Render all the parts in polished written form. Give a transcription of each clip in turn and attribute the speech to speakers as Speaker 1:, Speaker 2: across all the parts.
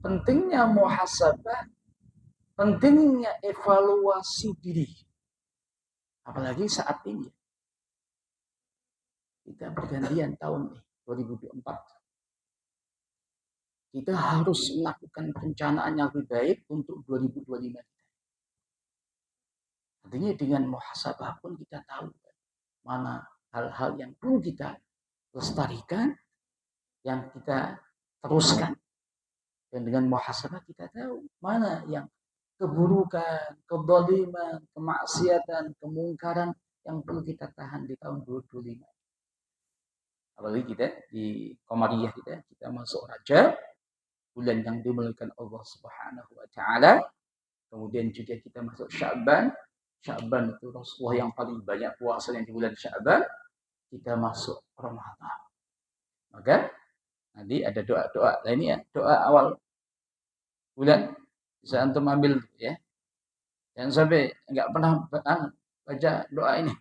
Speaker 1: pentingnya muhasabah, pentingnya evaluasi diri. Apalagi saat ini. Kita pergantian tahun nih, 2024. Kita harus melakukan perencanaan yang lebih baik untuk 2025. Artinya dengan muhasabah pun kita tahu mana hal-hal yang perlu kita lestarikan, yang kita teruskan. Dan dengan muhasabah kita tahu mana yang keburukan, kezaliman, kemaksiatan, kemungkaran yang perlu kita tahan di tahun 2025. Apalagi kita di Qamariyah kita masuk Rajab, bulan yang dimuliakan Allah Subhanahu wa taala. Kemudian juga kita masuk Sya'ban. Sya'ban itu Rasulullah yang paling banyak puasanya di bulan Sya'ban. Kita masuk Ramadan. Maka nanti ada doa-doa. Nah ini ya, doa awal bulan bisa antum ambil ya. Jangan sampai enggak pernah baca doa ini.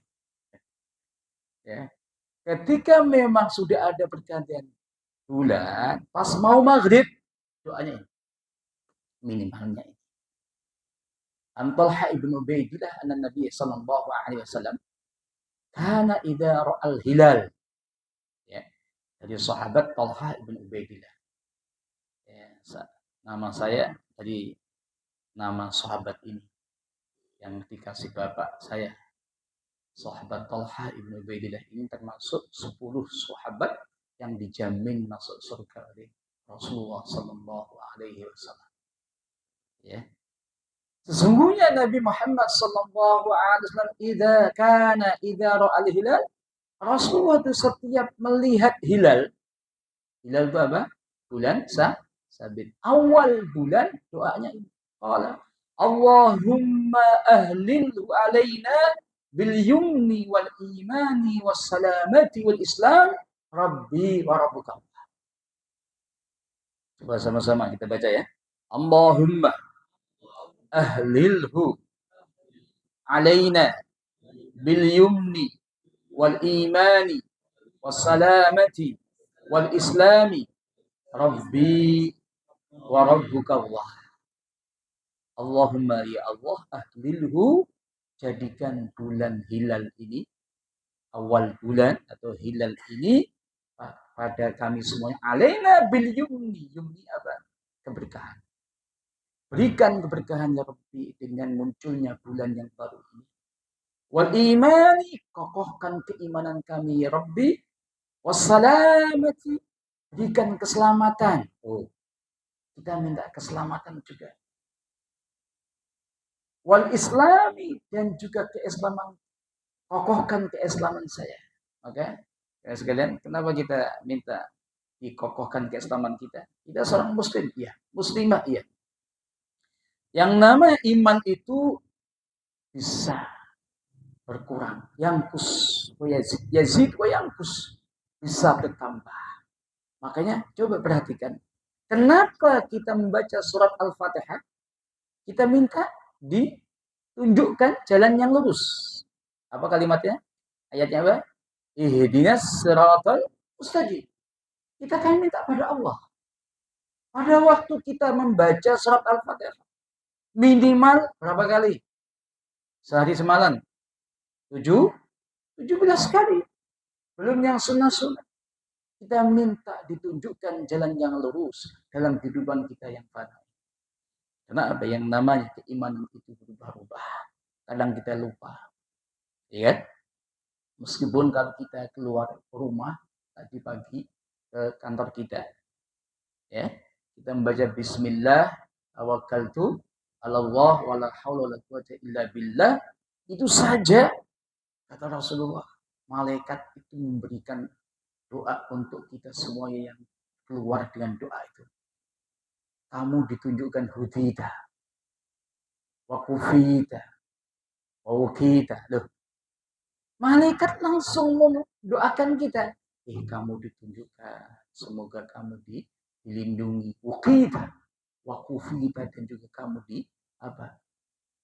Speaker 1: Ya. Ketika memang sudah ada pergantian bulan, pas mau maghrib, doanya ini. Minimalnya ini. An Talha ibn Ubaidillah anna Nabi sallallahu alaihi wasallam kana idza ra'al hilal. Ya. Dari sahabat Talha ibn Ubaidillah. Ya, nama saya tadi nama sahabat ini yang dikasih bapak saya. Sahabat Talha ibn Ubaidillah ini termasuk 10 sahabat yang dijamin masuk surga oleh Rasulullah sallallahu alaihi wasallam. Ya. Sesungguhnya Nabi Muhammad sallallahu alaihi wasallam idza ra'al hilal, Rasulullah itu setiap melihat hilal itu apa? Bulan sabit. Awal bulan doanya ini. Qala Allahumma ahlilhu alaina bil yumni wal imani was salamati wal islam rabbi wa rabbuka. Coba sama-sama kita baca ya. Allahumma ahlilhu alaina bil yumni wal imani was salamati wal islami rabbi wa rabbuka Allah. Allahumma ya Allah ahlilhu, jadikan bulan hilal ini, awal bulan atau hilal ini pada kami semuanya, alaina bil yumni. Yumni apa? Keberkahan. Berikan keberkahan ya Rabbi dengan munculnya bulan yang baru ini. Wal imani, kokohkan keimanan kami ya Rabbi. Wassalamati, berikan keselamatan. Oh, kita minta keselamatan juga. Wal islami, dan juga keislaman, kokohkan keislaman saya. Maka ya sekalian, kenapa kita minta dikokohkan keislaman kita? Kita seorang muslim, iya. Muslimah, iya. Yang namanya iman itu bisa berkurang, yangkus yazid wa yangkus, bisa bertambah. Makanya coba perhatikan, kenapa kita membaca surat Al-Fatihah? Kita minta ditunjukkan jalan yang lurus. Apa kalimatnya? Ayatnya apa? Ihdinas siratal mustaqim. Kita kan minta pada Allah. Pada waktu kita membaca surat Al-Fatihah, minimal berapa kali? Sehari semalam. 17 kali. Belum yang sunnah-sunnah. Kita minta ditunjukkan jalan yang lurus dalam kehidupan kita yang fana. Karena apa yang namanya keimanan itu berubah-ubah. Kadang kita lupa. Ya. Meskipun kalau kita keluar rumah tadi pagi ke kantor kita, ya, kita membaca bismillah tawakkaltu 'alallah wala haula wala quwwata illa billah, itu saja kata Rasulullah, malaikat itu memberikan doa untuk kita semuanya yang keluar dengan doa itu. Kamu ditunjukkan hudita, wa kufita, wa wukita. Loh, malaikat langsung mendoakan kita. Kamu ditunjukkan, semoga kamu dilindungi. Wukita, wa kufita, dan juga kamu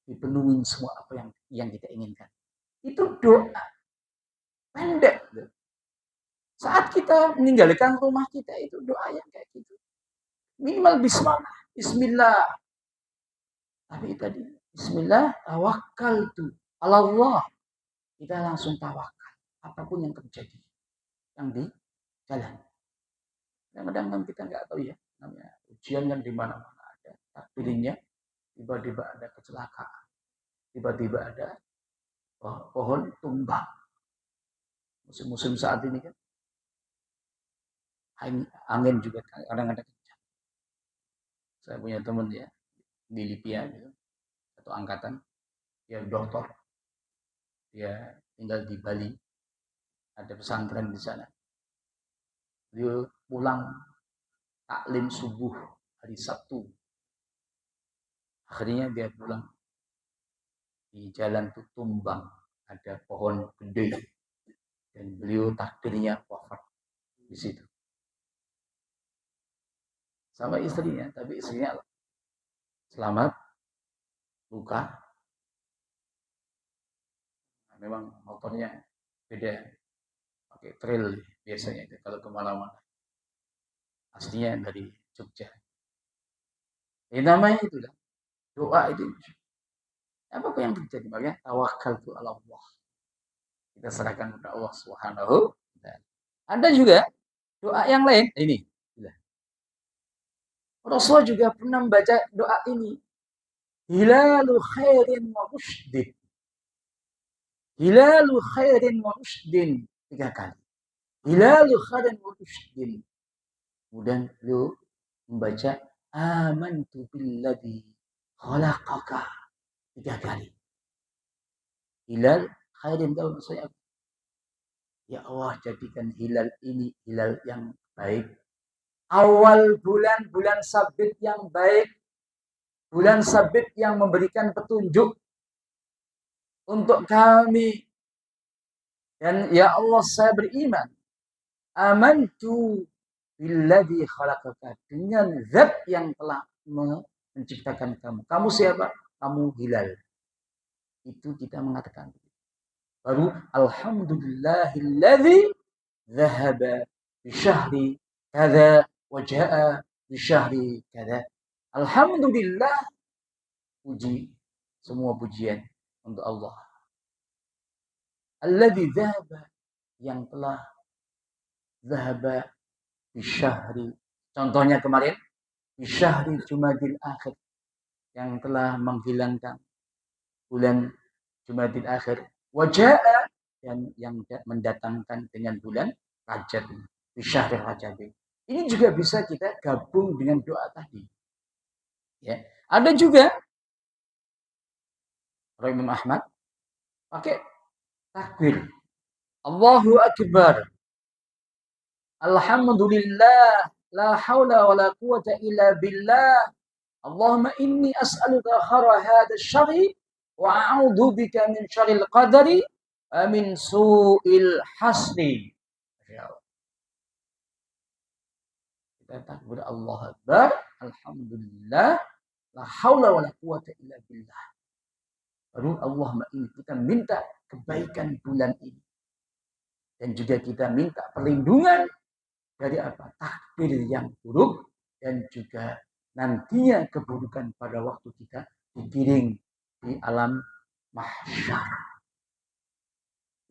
Speaker 1: dipenuhi semua apa yang kita inginkan. Itu doa pendek. Saat kita meninggalkan rumah kita, itu doa yang kayak gitu. Minimal bismillah. Bismillah. Tapi tadi bismillah tawakkaltu ala Allah. Kita langsung tawakal apapun yang terjadi yang di jalan. Kadang-kadang kan kita nggak tahu ya, namanya ujian yang di mana-mana ada. Takdirnya tiba-tiba ada kecelakaan. Tiba-tiba ada pohon tumbang. Musim-musim saat ini kan angin juga kadang-kadang kencang. Saya punya teman ya di Libya gitu, satu angkatan, dia dokter, dia tinggal di Bali, ada pesantren di sana. Dia pulang taklim subuh hari Sabtu. Akhirnya dia pulang di jalan itu tumbang, ada pohon gede dan beliau takdirnya wafat di situ. Sama istrinya, tapi istrinya selamat, luka. Nah, memang motornya beda, pakai trail biasanya itu kalau kemana-mana. Aslinya dari Jogja. Namanya itu lah. Doa itu. Apapun yang terjadi, makanya tawakal itu ala Allah. Kita serahkan kepada Allah Subhanahu wa ta'ala. Ada juga doa yang lain. Ini. Rasulullah juga pernah membaca doa ini. Hilalu khairin wa rushdin. Hilalu khairin wa rushdin. 3 kali. Hilalu khairin wa rushdin. Kemudian beliau membaca amantu billadzi khalaqaka 3 kali. Hilal khairin tahu maksudnya apa? Ya Allah, jadikan hilal ini hilal yang baik. Awal bulan sabit yang baik. Bulan sabit yang memberikan petunjuk untuk kami. Dan ya Allah, saya beriman. Amantu billadzi khalaqaka, dengan zat yang telah menciptakan kamu. Kamu siapa? Kamu hilal. Itu kita mengatakan. Baru alhamdulillahilladzi dhahaba bi syahri kadza wa jaa bi syahri kadza. Alhamdulillah, puji, semua pujian untuk Allah. Alladzi dhahaba, yang telah dhahaba bi syahri. Contohnya kemarin bi syahri Jumadil Akhir, yang telah menghilangkan bulan Jumadil Akhir. Wajah, dan yang mendatangkan dengan bulan Rajab, di syahril Rajab. Ini juga bisa kita gabung dengan doa tadi. Ya, ada juga Imam Ahmad pakai takbir. Allahu Akbar. Alhamdulillah, la haula wa la quwata illa billah. Allahumma inni as'aluka khara hadha syarri wa a'udzu bika min syarril qadari wa min su'il hasri. Kita takbir Allah Akbar, alhamdulillah, la haula wa la quwata illa billah. Baru Allahumma ini kita minta kebaikan bulan ini. Dan juga kita minta perlindungan dari apa? Takdir yang buruk dan juga nantinya keburukan pada waktu kita digiring di alam mahsyar.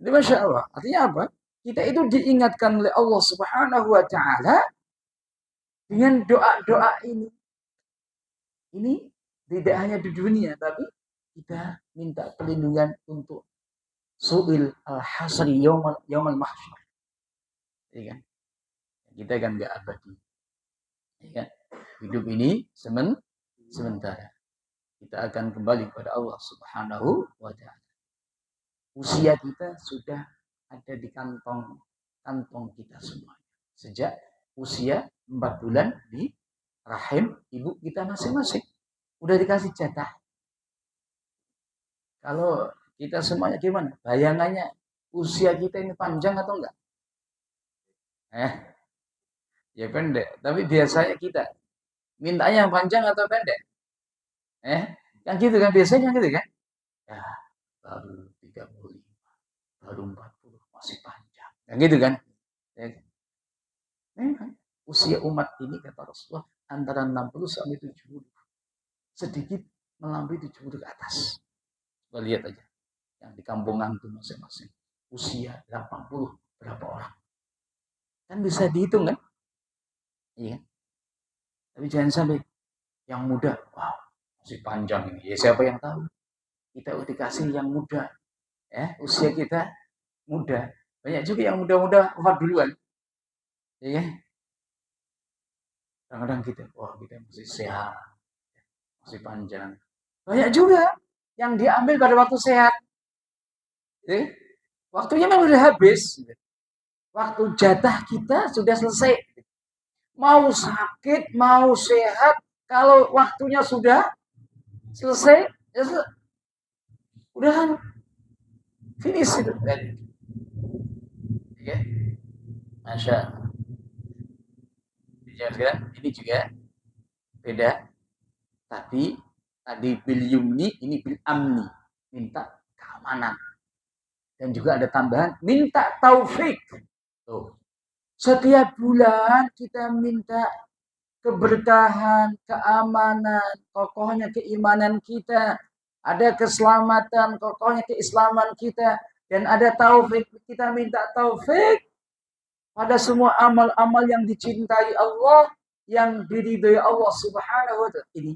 Speaker 1: Ini Masya Allah. Artinya apa? Kita itu diingatkan oleh Allah Subhanahu wa ta'ala dengan doa-doa ini. Ini tidak hanya di dunia, tapi kita minta perlindungan untuk su'il al-hasri yaumal mahsyar. Ya kan? Kita kan enggak abadi. Ya kan? Hidup ini sementara. Kita akan kembali kepada Allah Subhanahu wa ta'ala. Usia kita sudah ada di kantong kita semuanya. Sejak usia 4 bulan di rahim ibu kita masing-masing. Udah dikasih jatah. Kalau kita semuanya gimana? Bayangannya usia kita ini panjang atau enggak? Ya pendek. Tapi biasanya kita mintanya yang panjang atau pendek? Kan gitu kan, biasanya gitu kan? Ya, baru 35, baru 40, masih panjang. Kan gitu kan? Ya. Usia umat ini kata Rasulullah antara 60 sampai 70. Sedikit melampaui 70 ke atas. Coba lihat aja. Yang di kampung antum masing-masing. Usia 80 berapa orang? Kan bisa dihitung kan? Iya. Tapi jangan sampai yang muda, wow, masih panjang ini. Ya siapa yang tahu? Kita dikasih yang muda. Ya, usia kita muda. Banyak juga yang muda-muda wafat duluan. Ya, kadang-kadang kita, wah kita masih sehat, masih panjang. Banyak juga yang diambil pada waktu sehat. Ya, waktunya memang sudah habis. Waktu jatah kita sudah selesai. Mau sakit, mau sehat, kalau waktunya sudah selesai, ya udah finish itu. Ya, Masya Allah. Ini juga beda. Tapi tadi bil yumni, ini bil amni. Minta keamanan. Dan juga ada tambahan, minta taufik. Tuh. Setiap bulan kita minta keberkahan, keamanan, kokohnya keimanan kita. Ada keselamatan, kokohnya keislaman kita. Dan ada taufik, kita minta taufik pada semua amal-amal yang dicintai Allah, yang diridhoi Allah Subhanahu wa ta'ala. Ini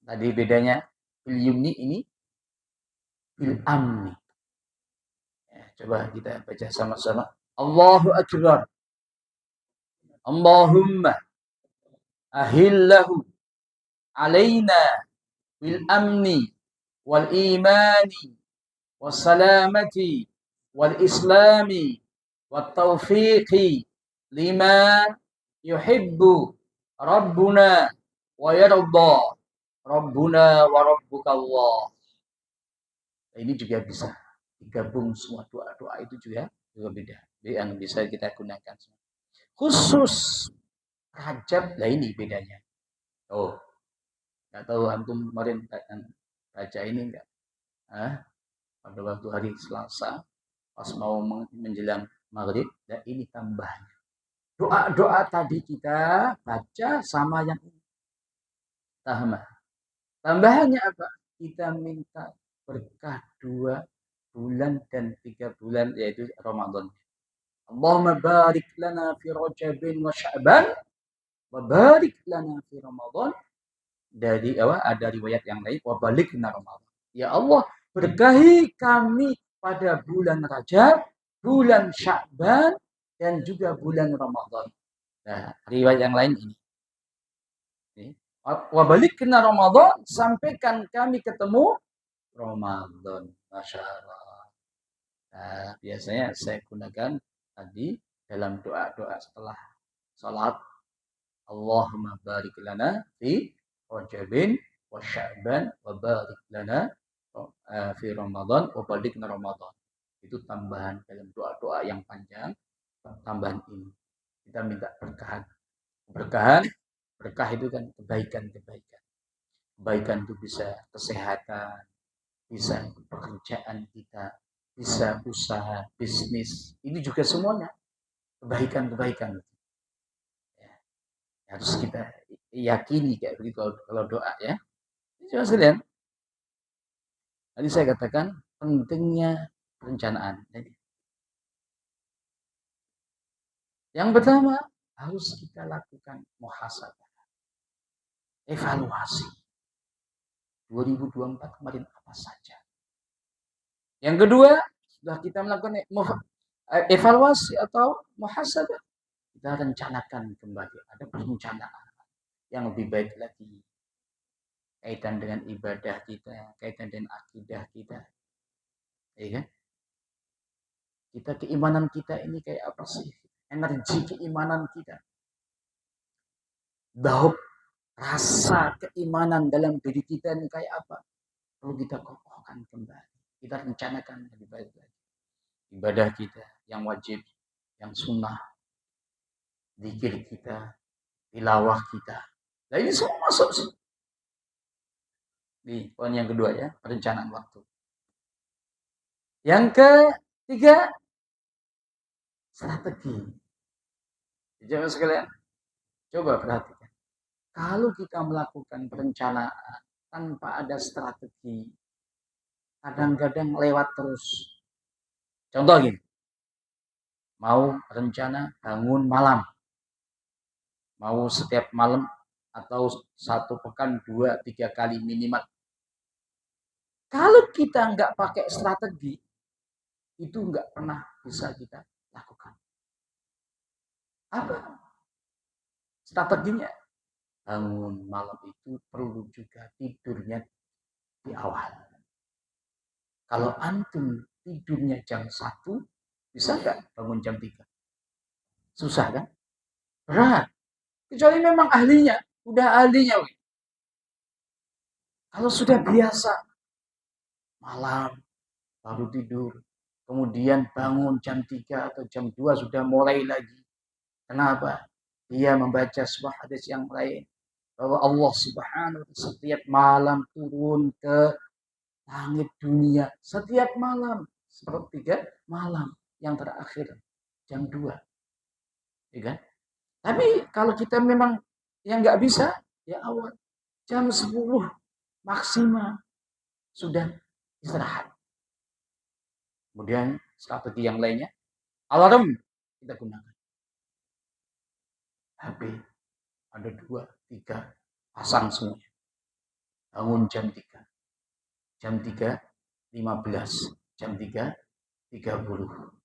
Speaker 1: tadi bedanya bil yumni, ini bil amni. Ya, coba kita baca sama-sama. Allahu akbar. Allahumma ahillahu alaina bil amni wal imani was salamati wal islami wat taufiqi lima yuhibbu rabbuna wa yarda rabbuna wa rabbukallah. Ini juga bisa digabung semua doa-doa itu juga beda yang bisa kita gunakan. Khusus Rajab, lah ini bedanya. Oh, nggak tahu antum kemarin baca ini enggak? Pada waktu hari Selasa, pas mau menjelang maghrib, dan ini tambahnya. Doa-doa tadi kita baca sama yang ini. Tambahannya apa? Kita minta berkah 2 bulan dan 3 bulan, yaitu Ramadan. Allahumma barik lana fi Rajabin wa Sya'ban wa barik lana fi Ramadan. Dari ada riwayat yang lain, wa balikna Ramadan. Ya Allah, berkahi kami pada bulan Rajab, bulan Sya'ban, dan juga bulan Ramadan. Nah, riwayat yang lain ini. Wa balikna Ramadan, sampaikan kami ketemu Ramadan. Masya Allah. Nah, biasanya saya gunakan tadi dalam doa-doa setelah salat. Allahumma barik lana fi Rajabin wa Sya'ban wa barik lana fi Ramadan wa balikna Ramadan. Itu tambahan dalam doa-doa yang panjang. Tambahan ini kita minta berkahan. Berkah itu kan kebaikan-kebaikan. Kebaikan itu bisa kesehatan, bisa pekerjaan kita, bisa usaha, bisnis. Ini juga semuanya kebaikan-kebaikan. Ya, harus kita yakini kayak begitu kalau doa ya. Coba sekalian. Tadi saya katakan pentingnya perencanaan. Yang pertama harus kita lakukan muhasabah. Evaluasi. 2024 kemarin apa saja. Yang kedua, sudah kita melakukan evaluasi atau muhasabah, kita rencanakan kembali. Ada perencanaan yang lebih baik lagi. Kaitan dengan ibadah kita, kaitan dengan akidah kita. Ya kan? Kita keimanan kita ini kayak apa sih? Energi keimanan kita. Daud rasa keimanan dalam diri kita ini kayak apa? Perlu kita kokohkan kembali. Kita rencanakan lebih baik lagi. Ibadah kita yang wajib, yang sunnah, zikir kita, tilawah kita. Nah ini semua masuk sih. Di poin yang kedua ya, perencanaan waktu. Yang ketiga, strategi. Jangan sekalian. Coba perhatikan. Kalau kita melakukan perencanaan tanpa ada strategi, kadang-kadang lewat terus. Contoh gini, mau rencana bangun malam, mau setiap malam atau satu pekan 2-3 kali minimal. Kalau kita nggak pakai strategi, itu nggak pernah bisa kita lakukan. Apa strateginya? Bangun malam itu perlu juga tidurnya di awal. Kalau antum tidurnya jam 1, bisa nggak bangun jam 3? Susah kan? Berat. Kecuali memang ahlinya, udah ahlinya. Kalau sudah biasa, malam baru tidur, kemudian bangun jam 3 atau jam 2 sudah mulai lagi. Kenapa? Dia membaca sebuah hadis yang lain, bahwa Allah Subhanahu wa ta'ala setiap malam turun ke langit dunia, setiap malam, sepertiga malam yang terakhir jam 2, ya kan? Tapi kalau kita memang yang nggak bisa, ya awal jam 10 maksimal sudah istirahat. Kemudian strategi yang lainnya, alarm kita gunakan. HP ada 2, 3, pasang semuanya. Bangun jam 3. Jam 3:15, jam 3:30.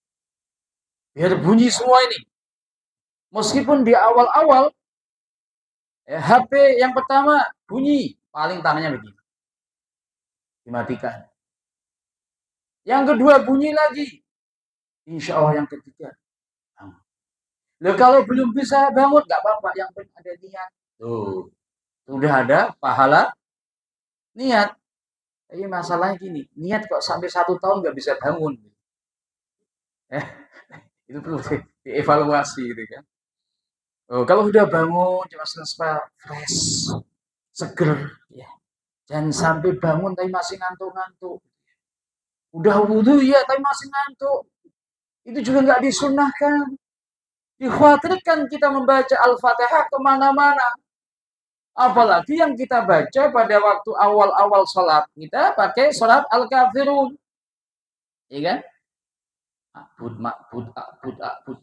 Speaker 1: Biar bunyi semua ini. Meskipun di awal-awal HP yang pertama bunyi, paling tangannya begini. Dimatikan. Yang kedua bunyi lagi. Insya Allah yang ketiga. Loh, kalau belum bisa bangun, nggak apa-apa. Yang penting ada niat. Tuh, sudah ada pahala niat. Tapi masalahnya gini, niat kok sampai 1 tahun nggak bisa bangun. Itu perlu dievaluasi gitu kan. Oh, kalau udah bangun, cuma fresh, seger. Ya. Jangan sampai bangun tapi masih ngantuk-ngantuk. Udah wudhu ya tapi masih ngantuk. Itu juga nggak disunahkan. Dikhawatirkan kita membaca Al-Fatihah kemana-mana. Apalagi yang kita baca pada waktu awal-awal sholat. Kita pakai sholat Al-Kafirun. Iya kan? Akbud,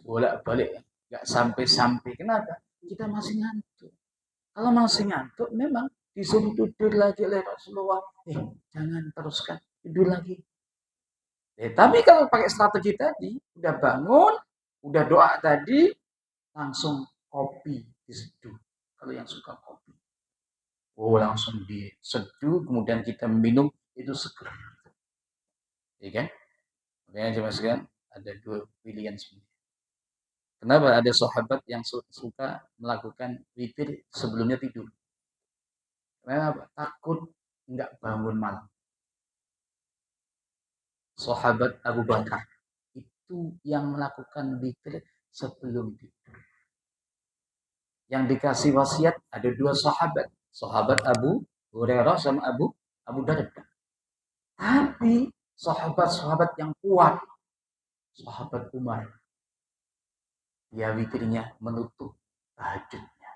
Speaker 1: bolak-balik. Nggak sampai-sampai. Kenapa? Kita masih ngantuk. Kalau masih ngantuk, memang disuruh tidur lagi oleh Rasulullah. Jangan teruskan. Tidur lagi. Tapi kalau pakai strategi tadi, udah bangun, udah doa tadi, langsung kopi diseduh. Kalau yang suka kopi. Langsung diseduh, kemudian kita minum, itu seger. Iya kan? Makanya cuma sekian, ada 2 pilihan sebenarnya. Kenapa ada sahabat yang suka melakukan witir sebelumnya tidur? Kenapa? Takut nggak bangun malam. Sahabat Abu Bakar itu yang melakukan witir sebelum tidur. Yang dikasih wasiat ada 2 sahabat. Sahabat Abu Hurairah sama Abu Darda. Tapi sahabat-sahabat yang kuat, sahabat Umar, dia witirnya menutup tahajudnya.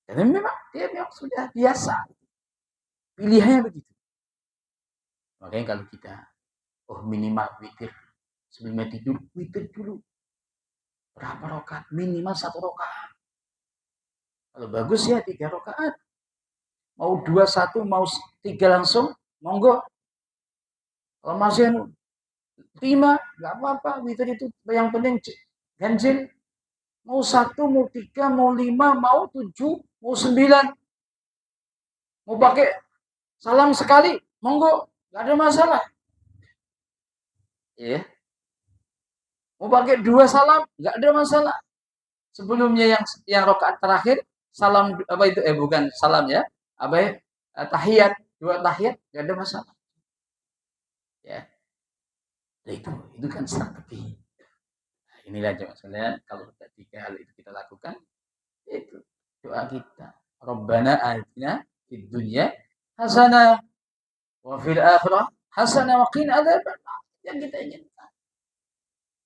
Speaker 1: Dan memang dia memang sudah biasa. Pilihannya begitu. Makanya kalau kita minimal witir sebelum tidur, witir dulu. Berapa rakaat? Minimal 1 rakaat. Kalau bagus ya 3 rakaat. Mau 2, 1, mau 3 langsung, monggo. Kalau masih 5, nggak apa-apa. Witir itu yang penting ganjil. Mau 1, mau 3, mau 5, mau 7, mau 9. Mau pakai salam sekali, monggo. Nggak ada masalah. Ya. Mau pakai 2 salam, nggak ada masalah. Sebelumnya yang rakaat terakhir, salam apa itu? Bukan salam ya. Tahiyat, 2 tahiyat, nggak ada masalah. Ya. Nah, itu kan strategi. Nah, inilah maksudnya kalau 3 hal itu kita lakukan, itu doa kita. Rabbana atina fid dunya hasanah wa fil akhirah hasanah wa qina adzabannar. Yang kita inginkan.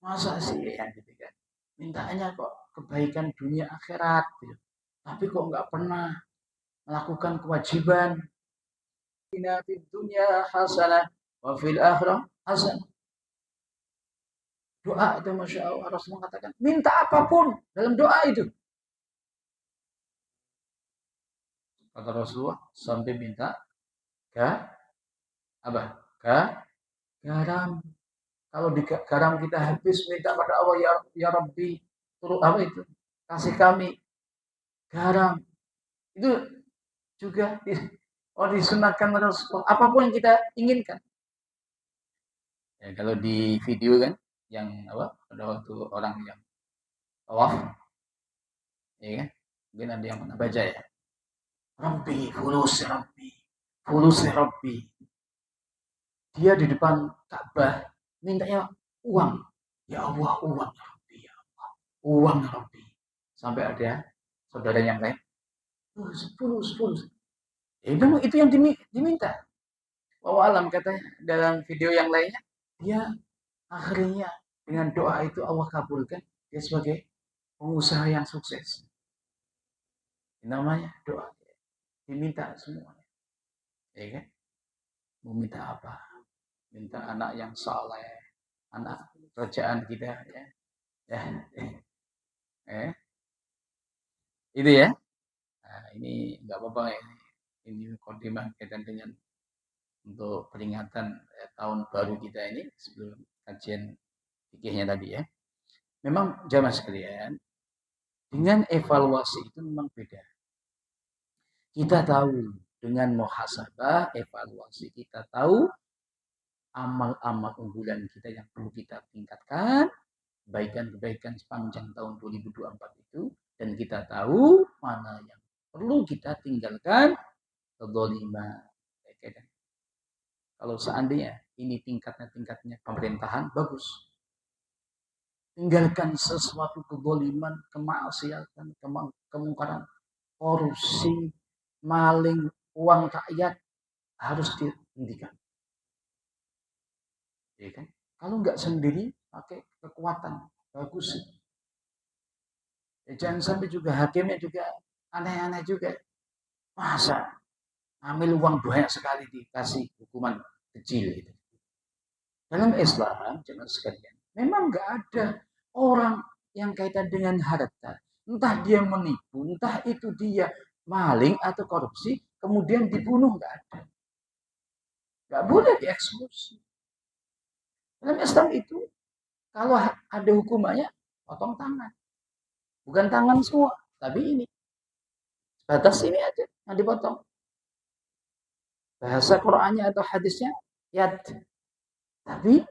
Speaker 1: Masa sih yang gitu kan? Mintanya kok kebaikan dunia akhirat, gitu. Tapi kok nggak pernah melakukan kewajiban. Inna fid dunya hasanah wa fil akhirah hasanah. Doa itu Masya Allah, Rasul mengatakan, minta apapun dalam doa itu. Kata Rasulullah, sampai minta apa? Garam. Kalau di garam kita habis, minta pada Allah, ya Rabbi, turut apa itu? Kasih kami garam. Itu juga disunahkan Rasulullah. Apapun yang kita inginkan. Ya, kalau di video kan, yang apa? Pada waktu orang yang tawaf, ya kan? Mungkin ada yang pernah baca ya. Rabbi, fulus Rabbi, fulus Rabbi. Dia di depan Ka'bah mintanya uang. Ya Allah, uang ya Rabbi, ya Allah. Uang ya Rabbi. Sampai ada saudara yang lain, fulus. Itu yang diminta. Wallahu alam katanya dalam video yang lainnya, dia akhirnya dengan doa itu Allah kabulkan dia sebagai pengusaha yang sukses. Namanya doa. Diminta semuanya. Ya kan? Mau minta apa? Minta anak yang saleh, anak kerjaan kita ya. Itu ya. Nah, ini enggak apa-apa ya. Ini konfirmasi kaitan dengan untuk peringatan tahun baru kita ini sebelum kajian fikihnya tadi ya. Memang jamaah sekalian, dengan evaluasi itu memang beda. Kita tahu dengan muhasabah, evaluasi kita tahu amal-amal unggulan kita yang perlu kita tingkatkan, kebaikan-kebaikan sepanjang tahun 2024 itu, dan kita tahu mana yang perlu kita tinggalkan, kedzaliman. Kalau seandainya ini tingkatnya pemerintahan, bagus. Tinggalkan sesuatu kedzaliman, kemaksiatan, kemungkaran, korupsi, maling, uang rakyat harus dihentikan. Ya kan? Kalau nggak sendiri, pakai kekuatan, bagus. Ya, jangan sampai juga hakimnya juga aneh-aneh juga. Masa ambil uang banyak sekali dikasih hukuman kecil itu. Dalam Islam, jangan sekalian, memang nggak ada orang yang kaitan dengan harta. Entah dia menipu, entah itu dia maling atau korupsi, kemudian dibunuh, nggak ada. Nggak boleh dieksekusi. Dalam Islam itu, kalau ada hukumannya, potong tangan. Bukan tangan semua, tapi ini. Batas ini aja yang dipotong. Bahasa Qur'annya atau hadisnya, yad. Tapi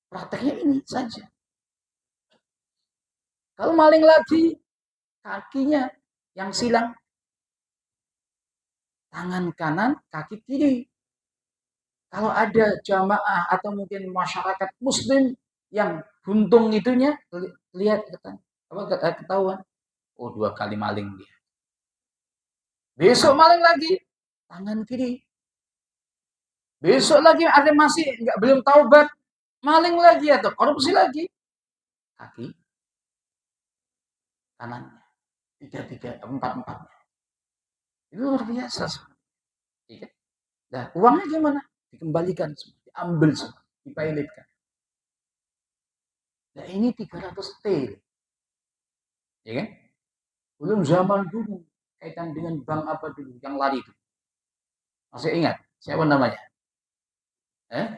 Speaker 1: prakteknya ini saja. Kalau maling lagi, kakinya yang silang, tangan kanan, kaki kiri. Kalau ada jamaah atau mungkin masyarakat muslim yang buntung itunya, lihat ketahuan. Oh, 2 kali maling dia. Besok maling lagi, tangan kiri. Besok lagi ada masih belum taubat, maling lagi atau korupsi lagi, kaki kanannya, 3, 4. Itu luar biasa. Iya. Nah, uangnya gimana? Dikembalikan semua, diambil semua, dipilotkan. Nah, ini 300 T. Ya kan? Belum zaman dulu kaitan dengan bank apa dulu yang lari itu. Masih ingat? Siapa namanya?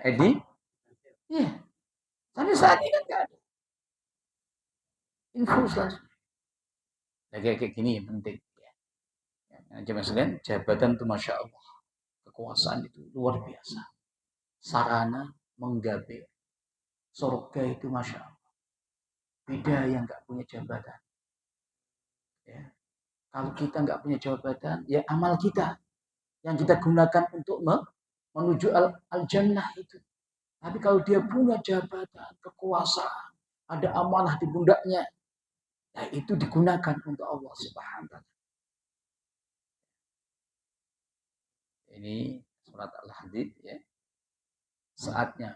Speaker 1: Edi? Iya. Sampai saat ini kan nggak ada. Info langsung. Nah, kayak gini penting. Jabatan itu Masya Allah. Kekuasaan itu luar biasa. Sarana menggapai surga itu Masya Allah. Beda yang nggak punya jabatan. Ya. Kalau kita nggak punya jabatan, ya amal kita yang kita gunakan untuk menuju al-jannah itu. Tapi kalau dia punya jabatan, kekuasaan, ada amanah di pundaknya, ya itu digunakan untuk Allah Subhanahu wa taala. Ini surat Al-Hadid ya. Saatnya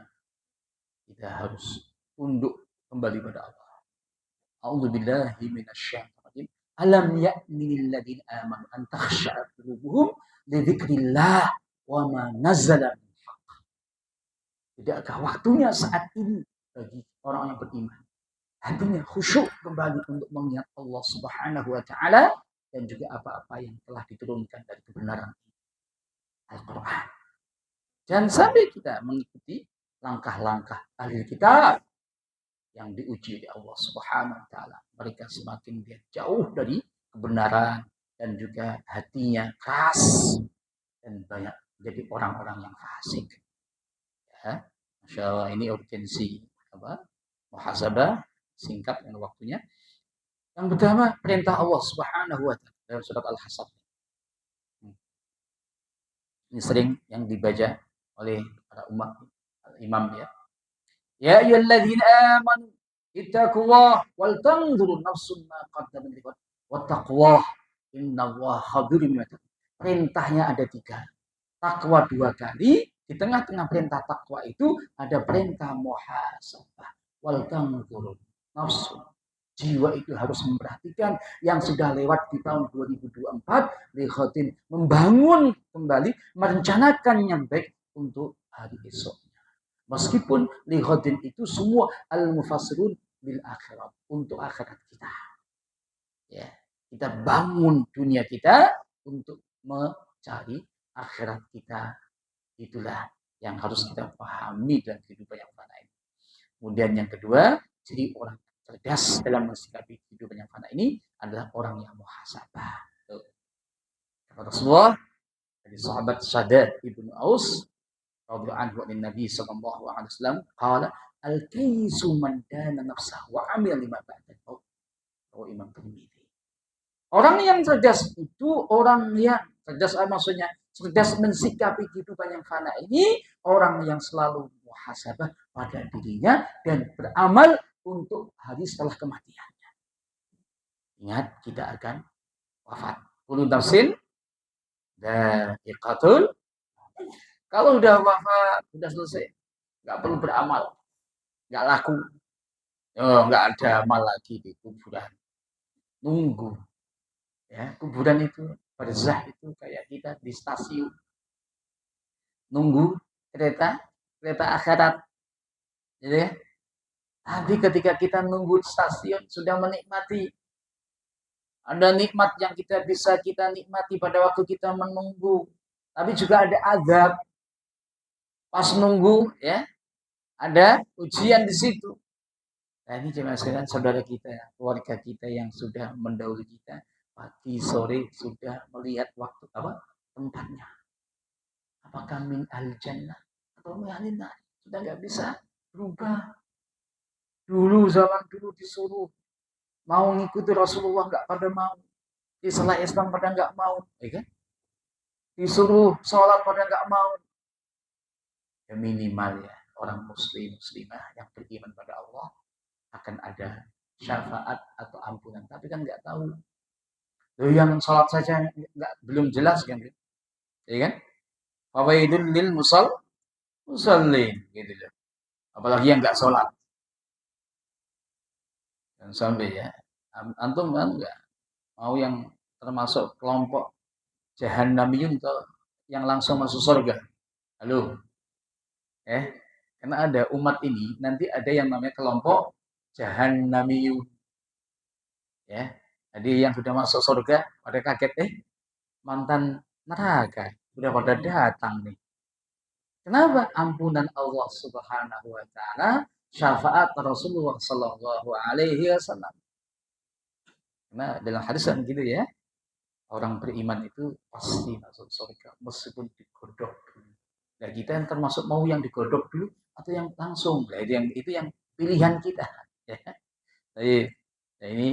Speaker 1: kita harus tunduk kembali pada Allah. A'udzubillahi minasyaitonir rajim. Alam ya'ni lil ladzina amanu an takhsha'a qulubuhum li dzikrillah wa ma nazzala. Tidakkah waktunya saat ini bagi orang yang beriman hatinya khusyuk kembali untuk mengingat Allah Subhanahu wa taala dan juga apa-apa yang telah diturunkan dari kebenaran Al-Qur'an. Jangan sampai kita mengikuti langkah-langkah ahli kitab yang diuji oleh Allah Subhanahu wa taala. Mereka semakin dia jauh dari kebenaran dan juga hatinya keras dan banyak jadi orang-orang yang fasik. Ya. Masya Allah, ini urgensi muhasabah singkat dengan waktunya. Yang pertama, perintah Allah Subhanahu wa taala dalam surat Al-Hasr. Ini sering yang dibaca oleh para umat imam ya. Ya ayyuhalladzina amanu ittaqullah wal tanzur nafsum ma qaddamat lighad wattaqullah innallaha khabirum bima ta'malun. Perintahnya ada 3. Takwa 2 kali. Di tengah-tengah perintah takwa itu ada perintah muhasabah. Wal tanzur nafsum. Jiwa itu harus memperhatikan yang sudah lewat di tahun 2024, likhatin membangun kembali, merencanakan yang baik untuk hari esoknya. Meskipun likhatin itu semua al-mufassirun bil akhirat, untuk akhirat kita. Ya, kita bangun dunia kita untuk mencari akhirat kita. Itulah yang harus kita pahami dalam kehidupan yang fana ini. Kemudian yang kedua, jadi orang cerdas dalam mensikapi kehidupan yang fana ini adalah orang yang muhasabah. Kata Rasulullah dari sahabat Shaddad ibnu Aus radhiyallahu anhu an Nabi sallallahu alaihi wasallam qala al-kaysu man dana nafsahu wa amila lima ba'da maut. Imam Tirmidzi. Orang yang cerdas itu orang yang cerdas maksudnya cerdas mensikapi kehidupan yang fana ini orang yang selalu muhasabah pada dirinya dan beramal untuk hari setelah kematiannya. Ingat, kita akan wafat. Kullu nafsin dha'iqatul. Kalau udah wafat, udah selesai, nggak perlu beramal, nggak laku, nggak ada amal lagi di kuburan. Nunggu, ya kuburan itu barzah itu kayak kita di stasiun, nunggu kereta akhirat, gitu ya. Tapi ketika kita nunggu di stasiun sudah menikmati. Ada nikmat yang kita bisa kita nikmati pada waktu kita menunggu. Tapi juga ada azab. Pas nunggu ya, ada ujian di situ. Nah ini cuma sekalian saudara kita, keluarga kita yang sudah mendahului kita. Pagi, sore sudah melihat waktu tempatnya. Apakah min al-jannah atau min al-nar? Sudah nggak bisa berubah. Dulu zaman dulu disuruh mau ngikuti Rasulullah nggak pada mau. Setelah Islam pada nggak mau, ya kan? Disuruh sholat pada nggak mau. Ya minimal ya orang muslimah yang beriman pada Allah akan ada syafaat atau ampunan. Tapi kan nggak tahu. Loh, yang sholat saja belum jelas kan? Ya kan? Fawaidul lil musallin gitu loh. Apalagi yang nggak sholat. Dan sampai ya, antum kan nggak mau yang termasuk kelompok jahannamiyun atau yang langsung masuk surga. Halo. Karena ada umat ini nanti ada yang namanya kelompok jahannamiyun. Ya. Jadi yang sudah masuk surga pada kaget mantan neraka sudah pada datang nih. Kenapa? Ampunan Allah Subhanahu wa taala, syafaat Rasulullah sallallahu alaihi wasallam. Karena dalam hadis kan gitu ya. Orang beriman itu pasti masuk surga meskipun digodok dulu. Nah, kita yang termasuk mau yang digodok dulu atau yang langsung. Nah, itu yang pilihan kita. Ya. Jadi, nah ini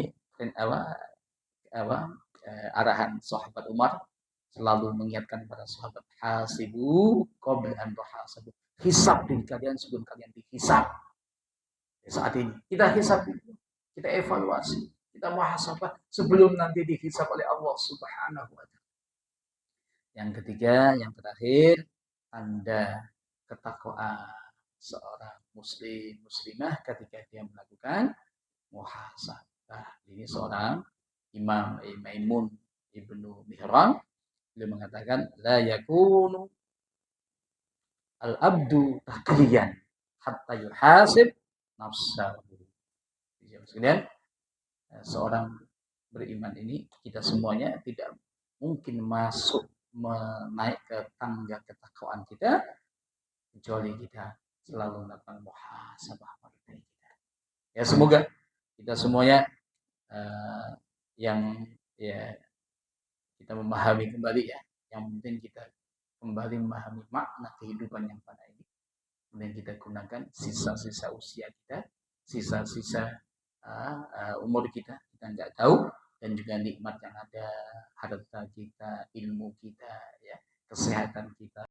Speaker 1: arahan sahabat Umar selalu mengingatkan para sahabat hasibu qabla an tuhasabu. Hisab diri kalian sebelum kalian dihisab. Ya, saat ini kita hisab dulu, kita evaluasi, kita muhasabah sebelum nanti dihisab oleh Allah Subhanahu wa taala. Yang ketiga, yang terakhir, tanda ketakwaan seorang muslimah ketika dia melakukan muhasabah. Nah, ini seorang Imam Maimun Ibnu Mihran, beliau mengatakan la yakunu al-abdu taqiyan hatta yuhasib nafsahu. Kemudian seorang beriman ini, kita semuanya tidak mungkin masuk menaik ke tangga ketakwaan kita kecuali kita selalu melakukan muhasabah pada diri kita. Ya, semoga kita semuanya yang ya kita memahami kembali ya, yang penting kita kembali memahami makna kehidupan yang pada ini. Kemudian kita gunakan sisa-sisa usia kita, sisa-sisa umur kita nggak tahu, dan juga nikmat yang ada, harta kita, ilmu kita, ya, kesehatan kita.